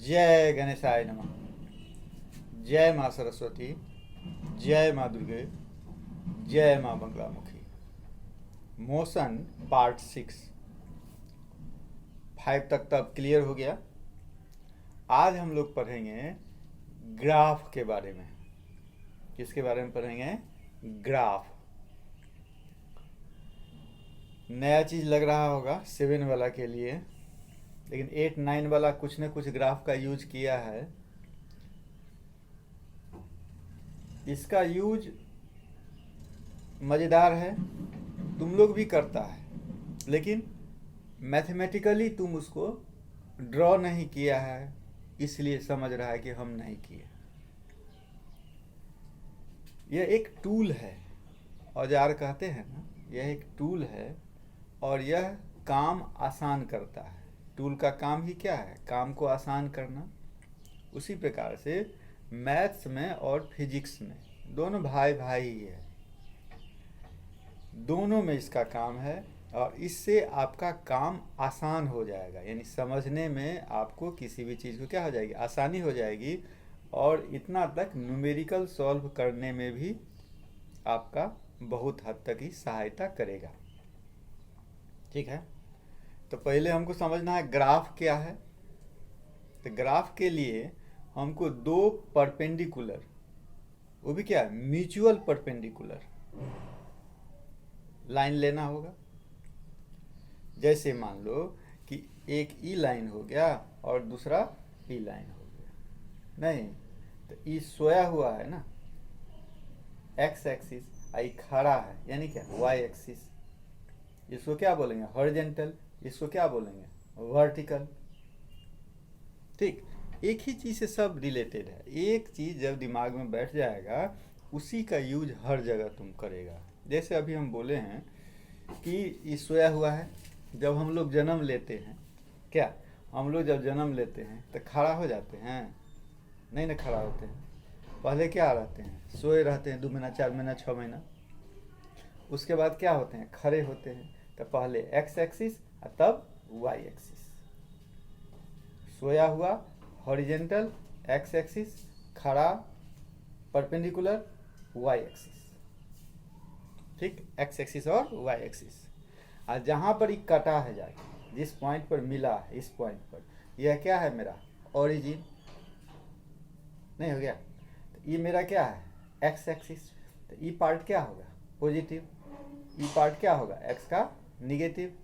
जय गणेशाय नमः। जय माँ सरस्वती। जय माँ दुर्गे। जय माँ बंगलामुखी। मोशन पार्ट 6 5 तक तो अब क्लियर हो गया। आज हम लोग पढ़ेंगे ग्राफ के बारे में। किसके बारे में पढ़ेंगे? ग्राफ। नया चीज़ लग रहा होगा 7 वाला के लिए, लेकिन 8 9 वाला कुछ न कुछ ग्राफ का यूज किया है। इसका यूज मज़ेदार है, तुम लोग भी करता है, लेकिन मैथमेटिकली तुम उसको ड्रॉ नहीं किया है, इसलिए समझ रहा है कि हम नहीं किए। यह एक टूल है, औजार कहते हैं ना, यह एक टूल है और यह काम आसान करता है। टूल का काम ही क्या है? काम को आसान करना। उसी प्रकार से मैथ्स में और फिजिक्स में दोनों भाई भाई ही है, दोनों में इसका काम है और इससे आपका काम आसान हो जाएगा। यानी समझने में आपको किसी भी चीज़ को क्या हो जाएगी? आसानी हो जाएगी। और इतना तक न्यूमेरिकल सॉल्व करने में भी आपका बहुत हद तक ही सहायता करेगा। ठीक है, तो पहले हमको समझना है ग्राफ क्या है। तो ग्राफ के लिए हमको दो परपेंडिकुलर, वो भी क्या है? म्यूचुअल परपेंडिकुलर लाइन लेना होगा। जैसे मान लो कि एक ई लाइन हो गया और दूसरा पी लाइन हो गया। नहीं, तो ई सोया हुआ है ना, एक्स एक्सिस, आई खड़ा है, यानी क्या? Y axis. इसको क्या बोलेंगे? हॉरिजॉन्टल। इसको क्या बोलेंगे? वर्टिकल। ठीक, एक ही चीज़ से सब रिलेटेड है। एक चीज़ जब दिमाग में बैठ जाएगा, उसी का यूज हर जगह तुम करेगा। जैसे अभी हम बोले हैं कि ये सोया हुआ है। जब हम लोग जन्म लेते हैं, क्या हम लोग जब जन्म लेते हैं तो खड़ा हो जाते हैं? नहीं ना, खड़ा होते हैं। पहले क्या रहते हैं? सोए रहते हैं 2 महीना, 4 महीना, 6 महीना। उसके बाद क्या होते हैं? खड़े होते हैं। तो पहले एक्स एक्सिस और तब वाई एक्सिस। सोया हुआ हॉरिजेंटल एक्स एक्सिस, खड़ा परपेंडिकुलर वाई एक्सिस। ठीक, एक्स एक्सिस और वाई एक्सिस। और जहाँ पर ये कटा है जाके, जिस पॉइंट पर मिला है, इस पॉइंट पर, यह क्या है? मेरा ओरिजिन। नहीं हो गया? तो ये मेरा क्या है? X axis. तो ई पार्ट क्या होगा? पॉजिटिव। ई पार्ट क्या होगा? एक्स का निगेटिव।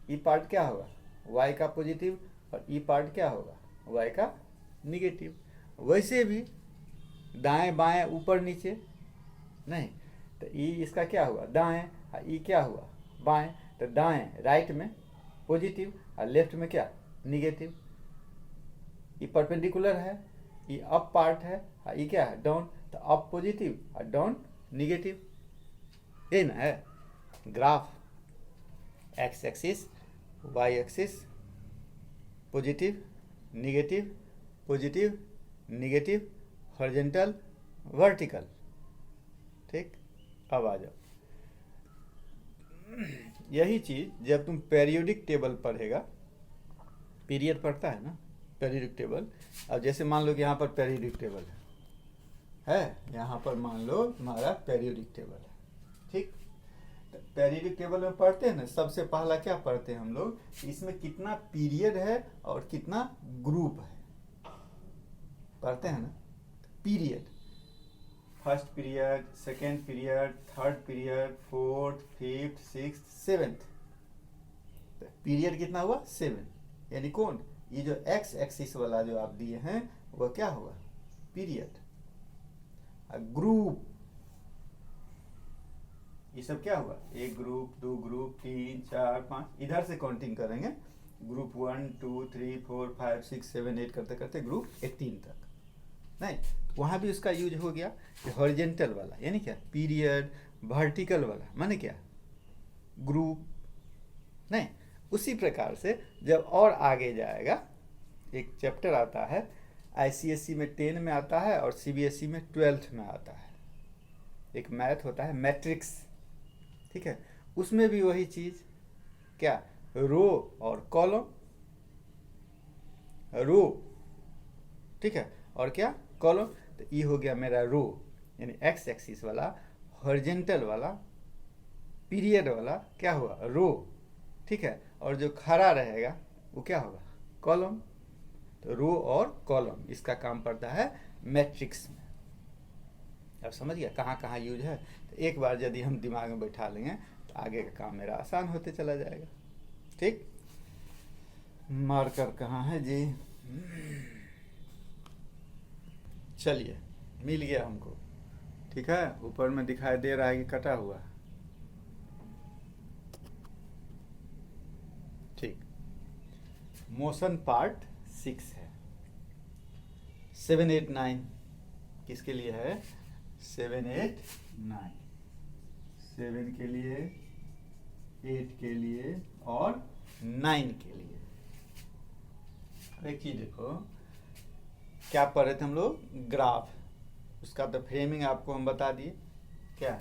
ई पार्ट क्या होगा? वाई का पॉजिटिव। और ई पार्ट क्या होगा? वाई का निगेटिव। वैसे भी दाएं बाएं ऊपर नीचे नहीं, तो ई इसका क्या हुआ? दाएं। और ई क्या हुआ? बाएं। तो दाएं राइट में पॉजिटिव और लेफ्ट में क्या? निगेटिव। ये परपेंडिकुलर है, ये अप पार्ट है और ये क्या है? डाउन। तो अप पॉजिटिव और डाउन निगेटिव। ये ना है graph. X axis, Y axis, positive negative, positive negative, horizontal vertical. ठीक, अब आ जाओ। यही चीज़ जब तुम पेरियोडिक टेबल पढ़ेगा, पीरियड पढ़ता है ना, पेरियोडिक टेबल। अब जैसे मान लो कि यहाँ पर पेरियोडिक टेबल है, यहाँ पर मान लो तुम्हारा पेरियोडिक टेबल है। ठीक, तो पेरियोडिक टेबल में पढ़ते हैं ना, सबसे पहला क्या पढ़ते हैं हम लोग? इसमें कितना पीरियड है और कितना ग्रुप है, पढ़ते हैं ना। Period, first period, second period, third period, fourth, fifth, sixth, seventh. Period कितना हुआ? 7। यानी कौन? ये जो एक्स एक्सिस वाला जो आप दिए हैं वह क्या हुआ? पीरियड। ग्रुप, ये सब क्या हुआ? 1 ग्रुप, 2 ग्रुप, 3 4 5, इधर से काउंटिंग करेंगे। ग्रुप 1 2 3 4 5 6 7 8 करते करते ग्रुप 18 तक। नहीं, वहाँ भी उसका यूज हो गया कि हॉरिजेंटल वाला, यानी क्या? पीरियड। वर्टिकल वाला माने क्या? ग्रुप। नहीं, उसी प्रकार से जब और आगे जाएगा, एक चैप्टर आता है आईसीएसई में 10 में आता है और सीबीएसई में 12th में आता है, एक मैथ होता है मैट्रिक्स। ठीक है, उसमें भी वही चीज़, क्या? रो और कॉलम। रो ठीक है, और क्या कॉलम। तो ये हो गया मेरा रो, यानी एक्स एक्सिस वाला हॉरिजेंटल वाला पीरियड वाला क्या हुआ रो, ठीक है, और जो खड़ा रहेगा वो क्या होगा कॉलम। तो रो और कॉलम इसका काम पड़ता है मैट्रिक्स में। अब समझ गया कहाँ कहाँ यूज है। तो एक बार यदि हम दिमाग में बैठा लेंगे तो आगे का काम मेरा आसान होते चला जाएगा। ठीक, मार्कर कहाँ है जी, चलिए मिल गया हमको, ठीक है, ऊपर में दिखाई दे रहा है कि कटा हुआ। ठीक, मोशन पार्ट 6 है। 7, 8, 9 किसके लिए है, 7, 8, 9, 7 के लिए, 8 के लिए और 9 के लिए। एक चीज देखो, क्या पढ़ रहे थे हम लोग, ग्राफ, उसका तो फ्रेमिंग आपको हम बता दिए क्या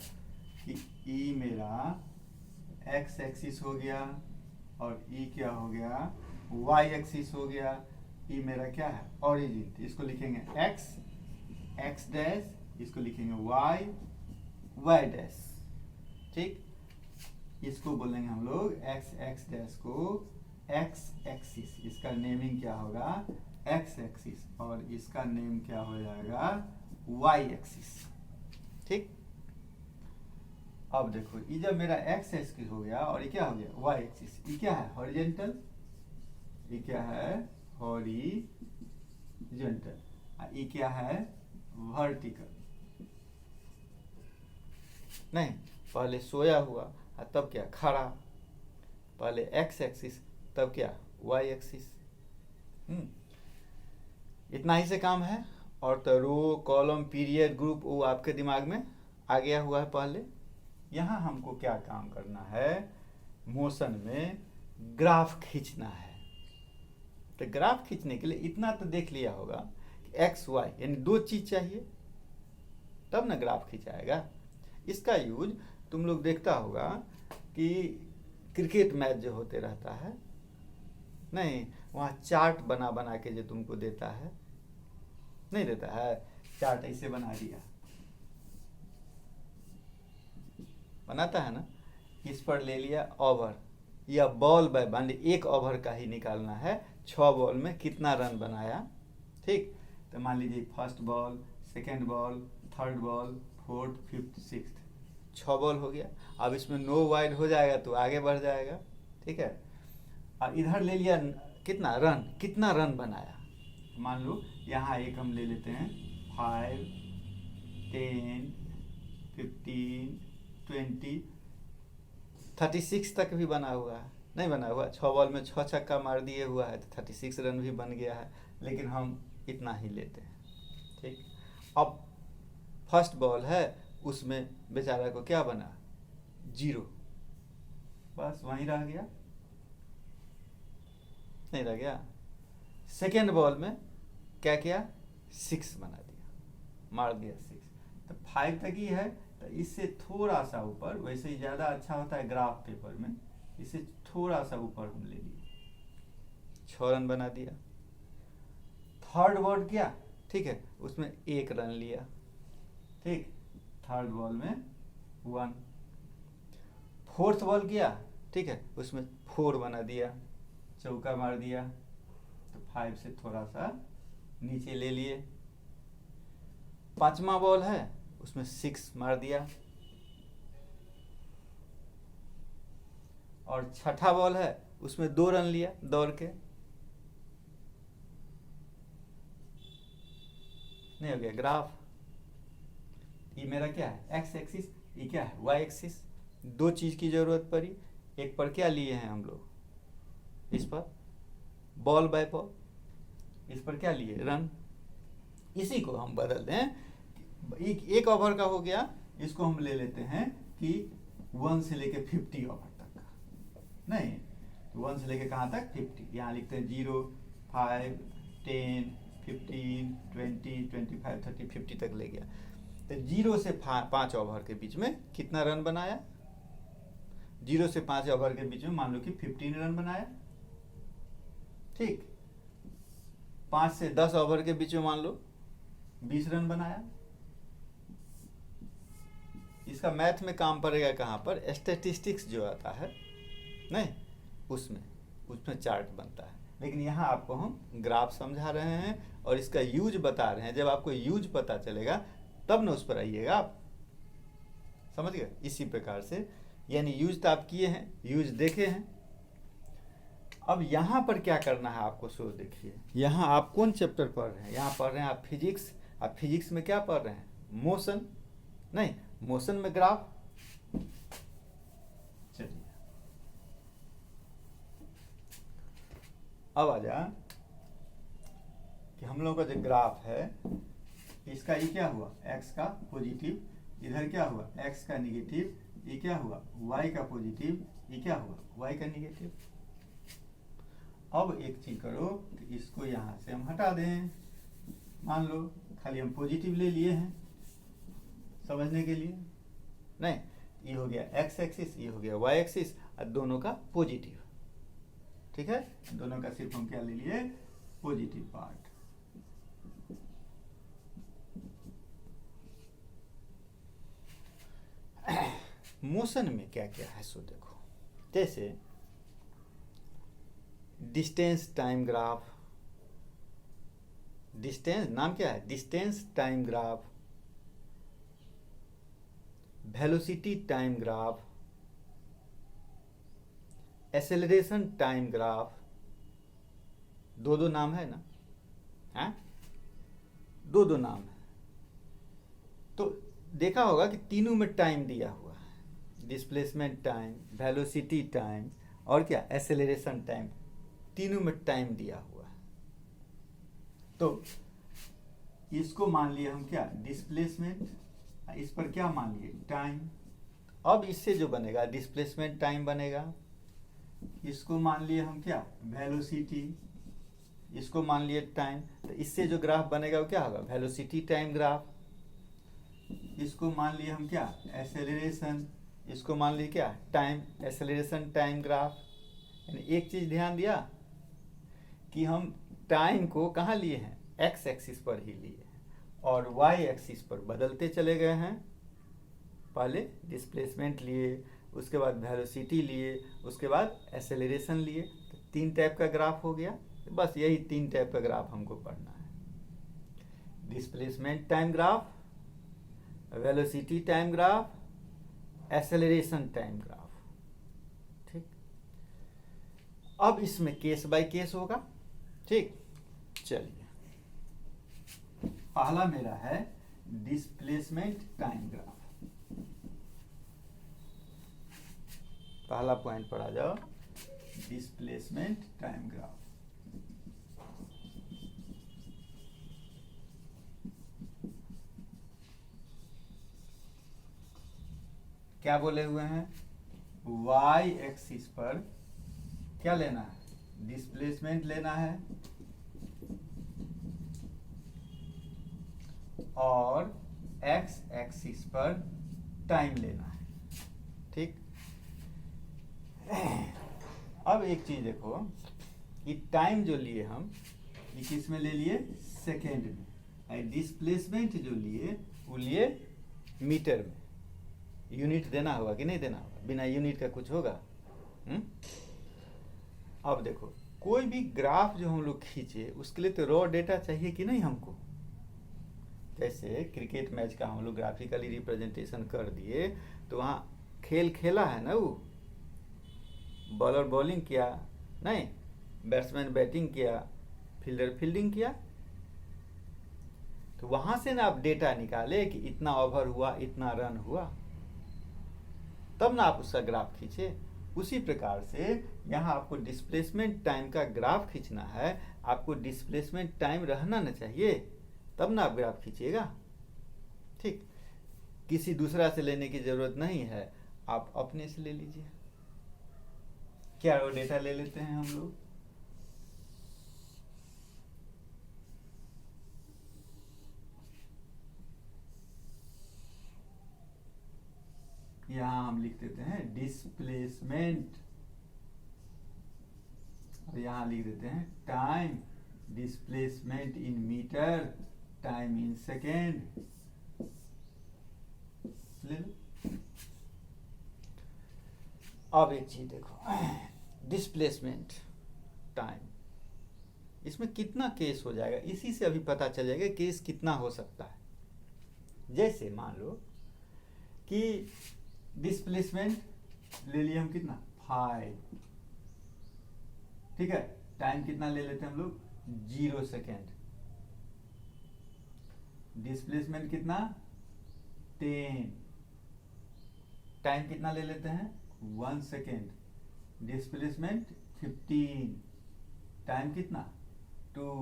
कि ई मेरा एक्स एक्सिस हो गया और ई क्या हो गया वाई एक्सिस हो गया। ई मेरा क्या है ओरिजिन, तो इसको लिखेंगे एक्स एक्स डैश, इसको लिखेंगे वाई वाई डैश। ठीक, इसको बोलेंगे हम लोग एक्स एक्स डैश को एक्स एक्सिस, इसका नेमिंग क्या होगा एक्स एक्सिस, और इसका नेम क्या हो जाएगा वाई एक्सिस। ठीक, अब देखो ये जब मेरा एक्स एक्सिस हो गया और ये क्या हो गया वाई एक्सिस, ये क्या है हॉरिजेंटल, ये क्या है हॉरिजेंटल, ये क्या है वर्टिकल। नहीं, पहले सोया हुआ और तब क्या खड़ा, पहले एक्स एक्सिस तब क्या वाई एक्सिस। इतना ही से काम है। और तो रो कॉलम पीरियड ग्रुप वो आपके दिमाग में आ गया हुआ है पहले। यहाँ हमको क्या काम करना है, मोशन में ग्राफ खींचना है। तो ग्राफ खींचने के लिए इतना तो देख लिया होगा कि एक्स वाई यानी दो चीज चाहिए तब ना ग्राफ खींचाएगा। इसका यूज तुम लोग देखता होगा कि क्रिकेट मैच जो होते रहता है, नहीं वहाँ चार्ट बना बना के जो तुमको देता है, नहीं देता है, चार्ट ऐसे बना दिया, बनाता है ना, इस पर ले लिया ओवर या बॉल बाय मान ली एक ओवर का ही निकालना है, 6 बॉल में कितना रन बनाया। ठीक, तो मान लीजिए first ball, second ball, third ball, fourth, fifth, sixth, 6 ball हो गया। अब इसमें नो वाइड हो जाएगा तो आगे बढ़ जाएगा। ठीक है, और इधर ले लिया कितना रन, कितना रन बनाया, मान लो यहाँ एक हम ले लेते हैं 5, 10, 15, 20, 36 तक भी बना हुआ है, नहीं बना हुआ, 6 बॉल में 6 छक्का मार दिए हुआ है तो 36 रन भी बन गया है, लेकिन हम इतना ही लेते हैं। ठीक, अब फर्स्ट बॉल है उसमें बेचारा को क्या बना 0, बस वहीं रह गया, नहीं रह गया। सेकेंड बॉल में क्या किया 6 बना दिया, मार दिया 6, तो 5 तक ही है। तो इससे थोड़ा सा ऊपर, वैसे ही ज़्यादा अच्छा होता है ग्राफ पेपर में, इससे थोड़ा सा ऊपर हम ले लिए, 6 रन बना दिया। थर्ड बॉल किया, ठीक है, उसमें 1 रन लिया। ठीक, थर्ड बॉल में 1। फोर्थ बॉल किया, ठीक है, उसमें 4 बना दिया, चौका मार दिया, तो 5 से थोड़ा सा नीचे ले लिए। पांचवा बॉल है उसमें 6 मार दिया, और छठा बॉल है उसमें 2 रन लिया दौड़ के, नहीं हो गया ग्राफ। ये मेरा क्या है एक्स एक्सिस, ये क्या है वाई एक्सिस। 2 चीज की जरूरत पड़ी, एक पर क्या लिए हैं हम लोग, इस पर बॉल बाय बॉल, इस पर क्या लिए रन। इसी को हम बदल दें, एक ओवर का हो गया, इसको हम ले लेते हैं कि 1 से लेके 50 ओवर तक का, नहीं तो 1 से लेके कहाँ तक 50, यहाँ लिखते हैं 0, 5, 10, 15, 20, 25, 30, 50 तक ले गया। तो 0 से 5 ओवर के बीच में कितना रन बनाया, 0 से 5 ओवर के बीच में मान लो कि 15 रन बनाया। ठीक, 5 से 10 ओवर के बीच में मान लो 20 रन बनाया। इसका मैथ में काम पड़ेगा कहाँ पर, स्टैटिस्टिक्स जो आता है नहीं, उसमें चार्ट बनता है। लेकिन यहाँ आपको हम ग्राफ समझा रहे हैं और इसका यूज बता रहे हैं। जब आपको यूज पता चलेगा तब ना उस पर आइएगा आप, समझ गए। इसी प्रकार से यानी यूज तो आप किए हैं, यूज देखे हैं। अब यहाँ पर क्या करना है आपको, सो देखिए यहाँ आप कौन चैप्टर पढ़ रहे हैं। यहाँ पढ़ रहे हैं आप फिजिक्स। आप फिजिक्स में क्या पढ़ रहे हैं, मोशन, नहीं मोशन में ग्राफ। चलिए अब आ जा कि हम लोगों का जो ग्राफ है इसका ये क्या हुआ, x का पॉजिटिव, इधर क्या हुआ x का निगेटिव, ये क्या हुआ y का पॉजिटिव, ये क्या हुआ y का निगेटिव। अब एक चीज करो कि इसको यहाँ से हम हटा दें। मान लो खाली हम पॉजिटिव ले लिए हैं समझने के लिए, नहीं ये हो गया x एक्सिस, ये हो गया y एक्सिस, और दोनों का पॉजिटिव, ठीक है। दोनों का सिर्फ हम क्या ले लिए, पॉजिटिव पार्ट। मोशन में क्या क्या है सो देखो, जैसे डिस्टेंस टाइम ग्राफ, डिस्टेंस नाम क्या है, distance time graph, velocity time graph, acceleration time graph, दो नाम है ना, हैं दो नाम है। तो देखा होगा कि तीनों में टाइम दिया हुआ है, डिस्प्लेसमेंट टाइम, वेलोसिटी टाइम और क्या एक्सेलरेशन टाइम, तीनों में टाइम दिया हुआ है। तो इसको मान लिए हम क्या डिस्प्लेसमेंट, इस पर क्या मान लिए टाइम। अब इससे जो बनेगा डिस्प्लेसमेंट टाइम बनेगा, इसको मान लिए हम क्या वेलोसिटी, इसको मान लिए टाइम। तो इससे जो ग्राफ बनेगा वो क्या होगा, वेलोसिटी टाइम ग्राफ। इसको मान लिए हम क्या एक्सेलरेशन, इसको मान लिए क्या टाइम एक्सेलरेशन टाइम ग्राफ। यानी एक चीज ध्यान दिया कि हम टाइम को कहाँ लिए हैं, एक्स एक्सिस पर ही लिए हैं और वाई एक्सिस पर बदलते चले गए हैं। पहले डिस्प्लेसमेंट लिए, उसके बाद वेलोसिटी लिए, उसके बाद एक्सेलरेशन लिए। तो 3 टाइप का ग्राफ हो गया। बस यही 3 टाइप का ग्राफ हमको पढ़ना है, displacement time graph, velocity time graph, acceleration time graph, ठीक। अब इसमें केस बाय केस होगा, ठीक। चलिए पहला मेरा है डिस्प्लेसमेंट टाइम ग्राफ। पहला पॉइंट पर आ जाओ, डिस्प्लेसमेंट टाइम ग्राफ। क्या बोले हुए हैं, y एक्सिस पर क्या लेना है, डिस्प्लेसमेंट लेना है और x एक्सिस पर टाइम लेना है, ठीक। अब एक चीज देखो कि टाइम जो लिए हम ये किस में ले लिए, सेकेंड में, और डिस्प्लेसमेंट जो लिए वो लिए मीटर में। यूनिट देना होगा कि नहीं देना होगा, बिना यूनिट का कुछ होगा। अब देखो कोई भी ग्राफ जो हम लोग खींचे उसके लिए तो रॉ डेटा चाहिए कि नहीं हमको। जैसे क्रिकेट मैच का हम लोग ग्राफिकली रिप्रेजेंटेशन कर दिए तो वहाँ खेल खेला है ना, वो बॉलर बॉलिंग किया नहीं, बैट्समैन बैटिंग किया, फील्डर फील्डिंग किया। तो वहां से ना आप डेटा निकाले कि इतना ओवर हुआ, इतना रन हुआ, तब ना आप उसका ग्राफ खींचे। उसी प्रकार से यहाँ आपको डिस्प्लेसमेंट टाइम का ग्राफ खींचना है, आपको डिस्प्लेसमेंट टाइम रहना ना चाहिए, तब ना आप ग्राफ खींचिएगा, ठीक। किसी दूसरा से लेने की जरूरत नहीं है, आप अपने से ले लीजिए। क्या वो डेटा ले लेते हैं हम लोग, यहां हम लिख देते हैं डिस्प्लेसमेंट और यहां लिख देते हैं time displacement in metre, time in second. ले लो। अब एक चीज देखो, डिस्प्लेसमेंट टाइम, इसमें कितना केस हो जाएगा, इसी से अभी पता चल जाएगा केस कितना हो सकता है। जैसे मान लो कि डिस्प्लेसमेंट ले लिए हम कितना 5, ठीक है, टाइम कितना ले लेते हैं हम लोग 0 सेकेंड, डिस्प्लेसमेंट कितना 10, टाइम कितना ले लेते हैं 1 सेकेंड, डिस्प्लेसमेंट 15, टाइम कितना 2,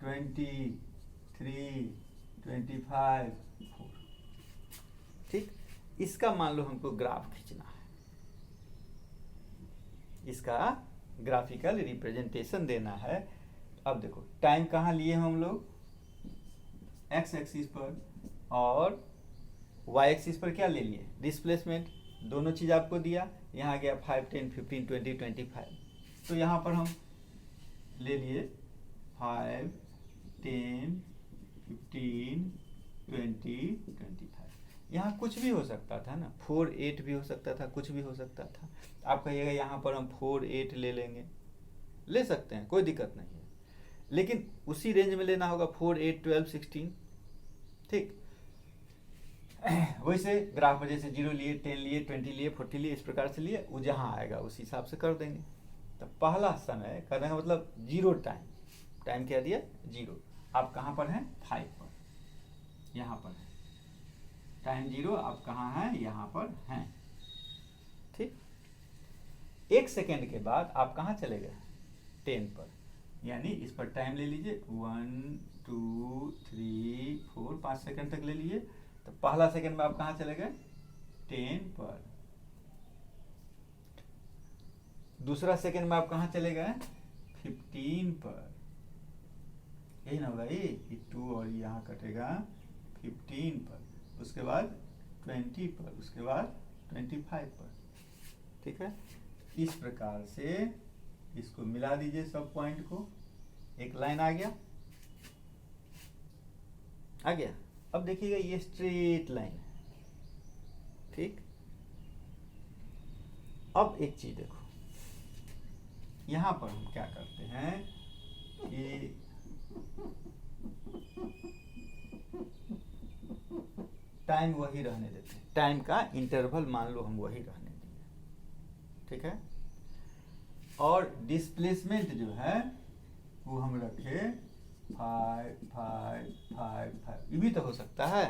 20, 3, 25, 4। ठीक, इसका मान लो हमको ग्राफ खींचना है, इसका ग्राफिकल रिप्रेजेंटेशन देना है। अब देखो टाइम कहाँ लिए हम लोग, एक्स एक्सिस पर, और वाई एक्सिस पर क्या ले लिए डिस्प्लेसमेंट, दोनों चीज आपको दिया। यहाँ गया 5, 10, 15, 20, 25, तो यहाँ पर हम ले लिए 5, 10, 15, 20, 25। यहाँ कुछ भी हो सकता था ना, 4, 8 भी हो सकता था, कुछ भी हो सकता था। आप कहिएगा यहाँ पर हम 4, 8 ले लेंगे, ले सकते हैं, कोई दिक्कत नहीं है, लेकिन उसी रेंज में लेना होगा 4, 8, 12, 16। ठीक, वैसे ग्राफ में जैसे 0 लिए, 10 लिए, 20 लिए, 40 लिए, इस प्रकार से लिए, वो जहाँ आएगा उस हिसाब से कर देंगे। तो पहला समय करने का मतलब 0 टाइम, टाइम क्या दिया 0, आप कहाँ पर हैं 5 पर, यहाँ पर है टाइम 0, आप कहाँ हैं यहाँ पर हैं। ठीक, 1 सेकेंड के बाद आप कहाँ चले गए 10 पर, यानी इस पर टाइम ले लीजिए 1, 2, 3, 4, 5 सेकेंड तक ले लीजिए। तो पहला सेकेंड में आप कहाँ चले गए 10 पर, दूसरा सेकेंड में आप कहाँ चले गए 15 पर, यही ना होगा ये 2 और यहाँ कटेगा 15 पर, उसके बाद 20 पर, उसके बाद 25 पर। ठीक है, इस प्रकार से इसको मिला दीजिए सब पॉइंट को, एक लाइन आ गया, आ गया। अब देखिएगा ये स्ट्रेट लाइन है। ठीक, अब एक चीज देखो, यहां पर हम क्या करते हैं कि टाइम वही रहने देते हैं, टाइम का इंटरवल मान लो हम वही रहने दिए। ठीक है, और डिस्प्लेसमेंट जो है वो हम रखे 5, 5, 5, 5। ये भी तो हो सकता है,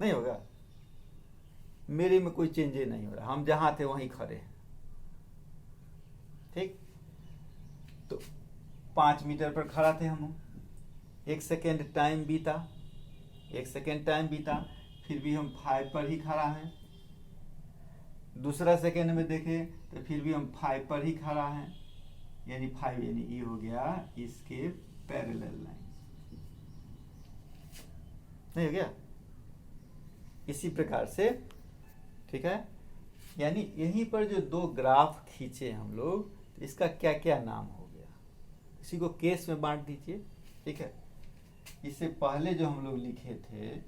नहीं होगा, मेरे में कोई चेंजेस नहीं हो रहा, हम जहां थे वहीं खड़े हैं। ठीक, तो 5 मीटर पर खड़ा थे हम, 1 सेकेंड टाइम बीता, 1 सेकेंड टाइम बीता, फिर भी हम 5 पर ही खड़ा हैं। दूसरा सेकेंड में देखें तो फिर भी हम 5 पर ही खड़ा हैं, यानी 5 यानी ये हो गया इसके पैरेलल लाइन, नहीं हो गया, इसी प्रकार से। ठीक है, यानी यहीं पर जो 2 ग्राफ खींचे हम लोग, तो इसका क्या क्या नाम हो गया, इसी को केस में बांट दीजिए। ठीक है, इससे पहले जो हम लोग लिखे थे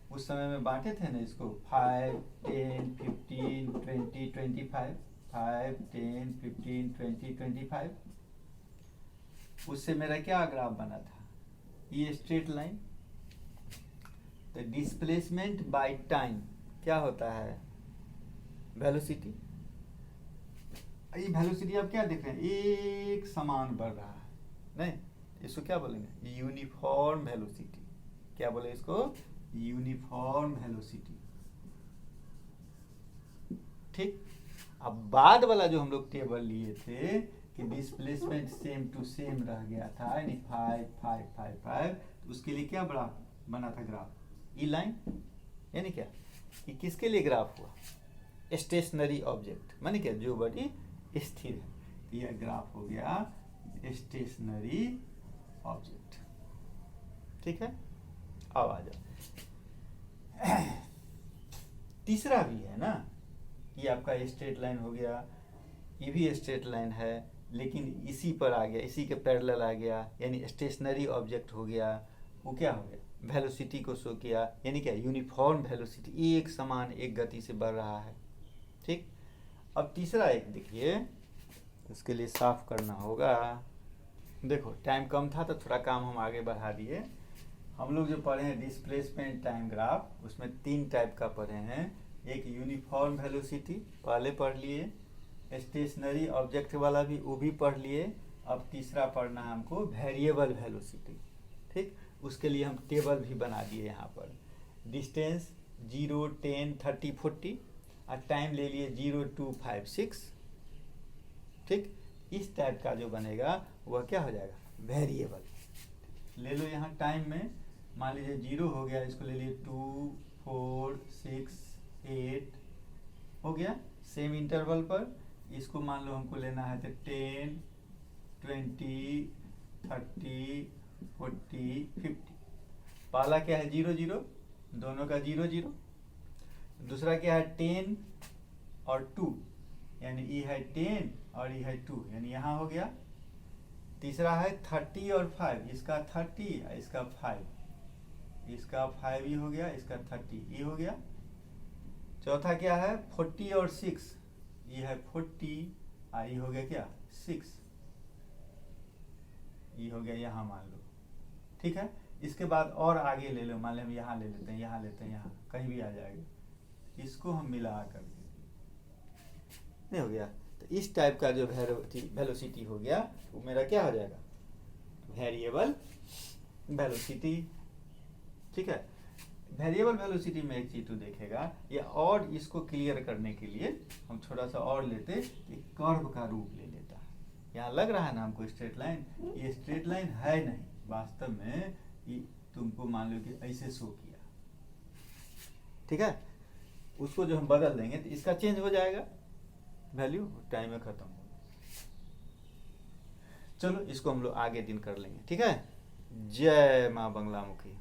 उस समय में बांटे थे ना इसको 5, 10, 15, 20, 25, 5, 10, 15, 20, 25, उससे मेरा क्या ग्राफ बना था, ये स्ट्रेट लाइन। तो डिस्प्लेसमेंट बाय टाइम क्या होता है वेलोसिटी, ये वेलोसिटी आप क्या देख रहे हैं एक समान बढ़ रहा है, नहीं इसको क्या बोलेंगे यूनिफॉर्म वेलोसिटी, क्या बोले इसको यूनिफॉर्म वेलोसिटी। ठीक, अब बाद वाला जो हम लोग टेबल लिए थे कि डिस्प्लेसमेंट सेम टू सेम रह गया था, यानी 5, 5, 5, 5, तो उसके लिए क्या बना था ग्राफ, ई लाइन, यानी क्या कि किसके लिए ग्राफ हुआ स्टेशनरी ऑब्जेक्ट, माने क्या जो बॉडी स्थिर है, तो यह ग्राफ हो गया स्टेशनरी ऑब्जेक्ट। ठीक है, अब आ जाओ तीसरा भी है ना, ये आपका स्ट्रेट लाइन हो गया, ये भी स्ट्रेट लाइन है, लेकिन इसी पर आ गया, इसी के पैरेलल आ गया, यानी स्टेशनरी ऑब्जेक्ट हो गया। वो क्या हो गया, वेलोसिटी को शो किया, यानी क्या, यूनिफॉर्म वेलोसिटी, एक समान एक गति से बढ़ रहा है। ठीक, अब तीसरा एक देखिए, उसके लिए साफ करना होगा। देखो टाइम कम था तो थोड़ा काम हम आगे बढ़ा दिए। हम लोग जो पढ़े हैं डिस्प्लेसमेंट टाइम ग्राफ, उसमें 3 टाइप का पढ़े हैं। एक यूनिफॉर्म वेलोसिटी पहले पढ़ लिए, स्टेशनरी ऑब्जेक्ट वाला भी वो भी पढ़ लिए। अब तीसरा पढ़ना है हमको वेरिएबल वेलोसिटी। ठीक, उसके लिए हम टेबल भी बना दिए यहाँ पर। डिस्टेंस 0, 10, 30, 40 और टाइम ले लिए 0, 2, 5, 6। ठीक, इस टाइप का जो बनेगा वह क्या हो जाएगा, वेरिएबल। ले लो यहाँ टाइम में, मान लीजिए 0 हो गया, इसको ले लिए 2, 4, 6, 8 हो गया। सेम इंटरवल पर इसको मान लो हमको लेना है तो 10, 20, 30, 40, 50। पहला क्या है 0, 0, दोनों का 0, 0। दूसरा क्या है 10 और 2, यानी ये है 10 और ये है 2, यानी यहाँ हो गया। तीसरा है 30 और 5, इसका 30 और इसका 5, इसका 5 ही हो गया, इसका 30 ये हो गया। चौथा क्या है 40 और 6, ये है 40 और ये हो गया क्या 6, ये हो गया यहाँ मान लो। ठीक है, इसके बाद और आगे ले लो, मान लो हम यहाँ ले लेते हैं, यहाँ लेते हैं, यहाँ कहीं भी आ जाएगा। इसको हम मिला कर नहीं हो गया, तो इस टाइप का जो वेलोसिटी हो गया वो मेरा क्या हो जाएगा, वेरिएबल वेलोसिटी। ठीक है, वेरिएबल वेलोसिटी में एक चीज तो देखेगा ये, और इसको क्लियर करने के लिए हम थोड़ा सा और लेते, एक कर्व का रूप ले लेता है। यहाँ लग रहा है ना हमको स्ट्रेट लाइन, ये स्ट्रेट लाइन है नहीं, वास्तव में ये तुमको मान लो कि ऐसे शो किया। ठीक है, उसको जो हम बदल देंगे तो इसका चेंज हो जाएगा वैल्यू, टाइम में खत्म हो। चलो इसको हम लोग आगे दिन कर लेंगे। ठीक है, जय माँ बंगला मुखी।